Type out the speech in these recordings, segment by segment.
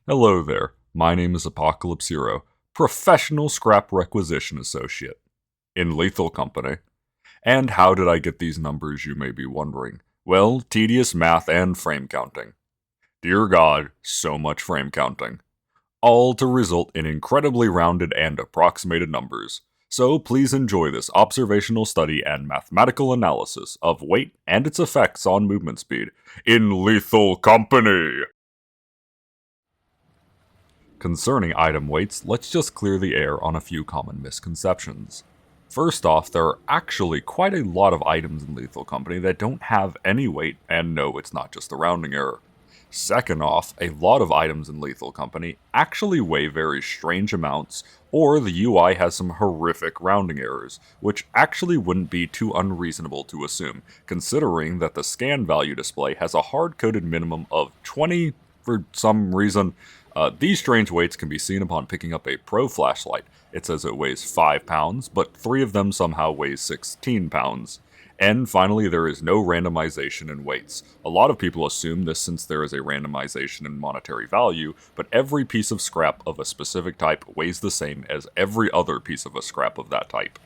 Hello there, my name is Apocalypse Hero, Professional Scrap Requisition Associate in Lethal Company. And how did I get these numbers, you may be wondering? Well, tedious math and frame counting. Dear God, so much frame counting. All to result in incredibly rounded and approximated numbers. So please enjoy this observational study and mathematical analysis of weight and its effects on movement speed in Lethal Company. Concerning item weights, let's just clear the air on a few common misconceptions. First off, there are actually quite a lot of items in Lethal Company that don't have any weight, and no, it's not just a rounding error. Second off, a lot of items in Lethal Company actually weigh very strange amounts, or the UI has some horrific rounding errors, which actually wouldn't be too unreasonable to assume, considering that the scan value display has a hard-coded minimum of 20 for some reason. These strange weights can be seen upon picking up a Pro flashlight. It says it weighs 5 pounds, but 3 of them somehow weighs 16 pounds. And finally, there is no randomization in weights. A lot of people assume this since there is a randomization in monetary value, but every piece of scrap of a specific type weighs the same as every other piece of a scrap of that type.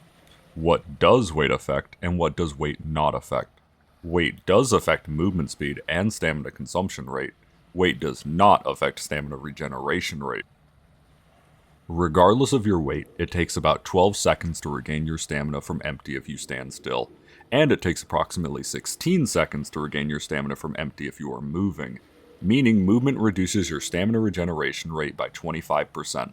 What does weight affect, and what does weight not affect? Weight does affect movement speed and stamina consumption rate. Weight does not affect stamina regeneration rate. Regardless of your weight, it takes about 12 seconds to regain your stamina from empty if you stand still, and it takes approximately 16 seconds to regain your stamina from empty if you are moving, meaning movement reduces your stamina regeneration rate by 25%.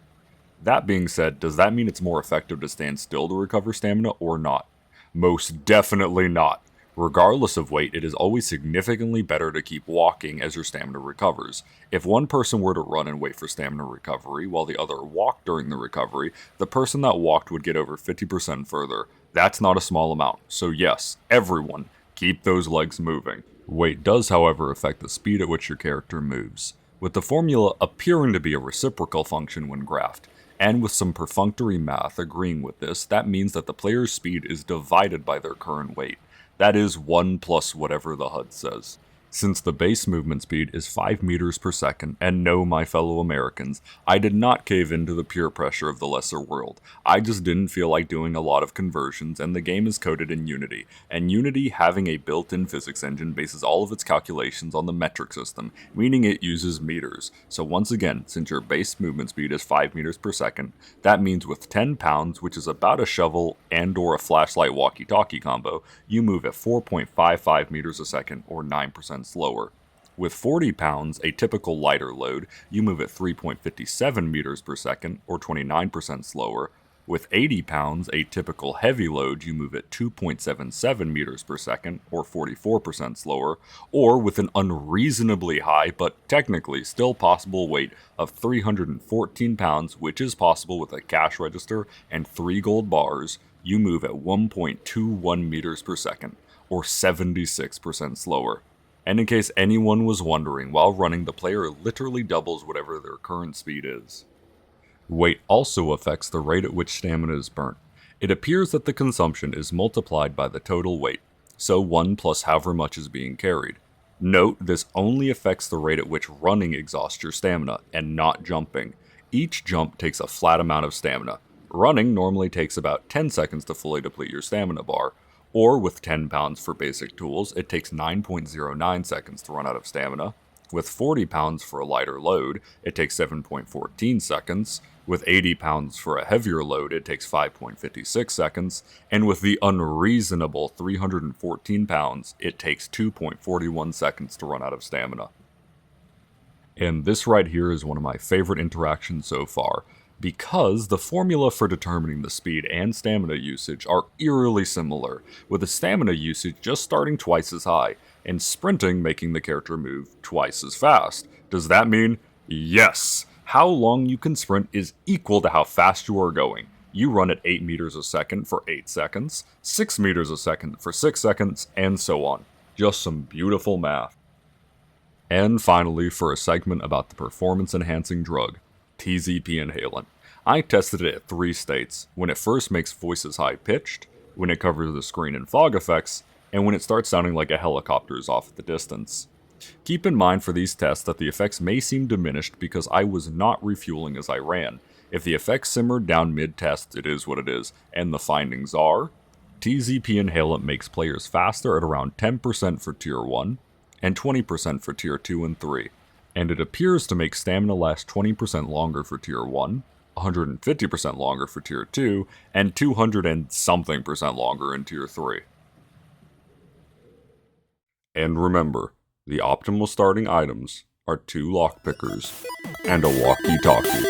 That being said, does that mean it's more effective to stand still to recover stamina or not? Most definitely not. Regardless of weight, it is always significantly better to keep walking as your stamina recovers. If one person were to run and wait for stamina recovery while the other walked during the recovery, the person that walked would get over 50% further. That's not a small amount. So yes, everyone, keep those legs moving. Weight does, however, affect the speed at which your character moves, with the formula appearing to be a reciprocal function when graphed. And with some perfunctory math agreeing with this, that means that the player's speed is divided by their current weight. That is 1 plus whatever the HUD says. Since the base movement speed is 5 meters per second, and no, my fellow Americans, I did not cave into the peer pressure of the lesser world. I just didn't feel like doing a lot of conversions, and the game is coded in Unity. And Unity, having a built-in physics engine, bases all of its calculations on the metric system, meaning it uses meters. So once again, since your base movement speed is 5 meters per second, that means with 10 pounds, which is about a shovel and or a flashlight walkie-talkie combo, you move at 4.55 meters a second, or 9% slower. With 40 pounds, a typical lighter load, you move at 3.57 meters per second, or 29% slower. With 80 pounds, a typical heavy load, you move at 2.77 meters per second, or 44% slower, or with an unreasonably high, but technically still possible weight of 314 pounds, which is possible with a cash register and 3 gold bars, you move at 1.21 meters per second, or 76% slower. And in case anyone was wondering, while running, the player literally doubles whatever their current speed is. Weight also affects the rate at which stamina is burnt. It appears that the consumption is multiplied by the total weight, so 1 plus however much is being carried. Note, this only affects the rate at which running exhausts your stamina, and not jumping. Each jump takes a flat amount of stamina. Running normally takes about 10 seconds to fully deplete your stamina bar, or with 10 pounds for basic tools, it takes 9.09 seconds to run out of stamina. With 40 pounds for a lighter load, it takes 7.14 seconds. With 80 pounds for a heavier load, it takes 5.56 seconds. And with the unreasonable 314 pounds, it takes 2.41 seconds to run out of stamina. And this right here is one of my favorite interactions so far, because the formula for determining the speed and stamina usage are eerily similar, with the stamina usage just starting twice as high, and sprinting making the character move twice as fast. Does that mean? Yes! How long you can sprint is equal to how fast you are going. You run at 8 meters a second for 8 seconds, 6 meters a second for 6 seconds, and so on. Just some beautiful math. And finally, for a segment about the performance-enhancing drug, TZP Inhalant. I tested it at 3 states: when it first makes voices high-pitched, when it covers the screen in fog effects, and when it starts sounding like a helicopter is off at the distance. Keep in mind for these tests that the effects may seem diminished because I was not refueling as I ran. If the effects simmered down mid-test, it is what it is, and the findings are: TZP Inhalant makes players faster at around 10% for Tier 1, and 20% for Tier 2 and 3, and it appears to make stamina last 20% longer for Tier 1, 150% longer for Tier 2, and 200 and something percent longer in Tier 3. And remember, the optimal starting items are 2 lockpickers and a walkie-talkie.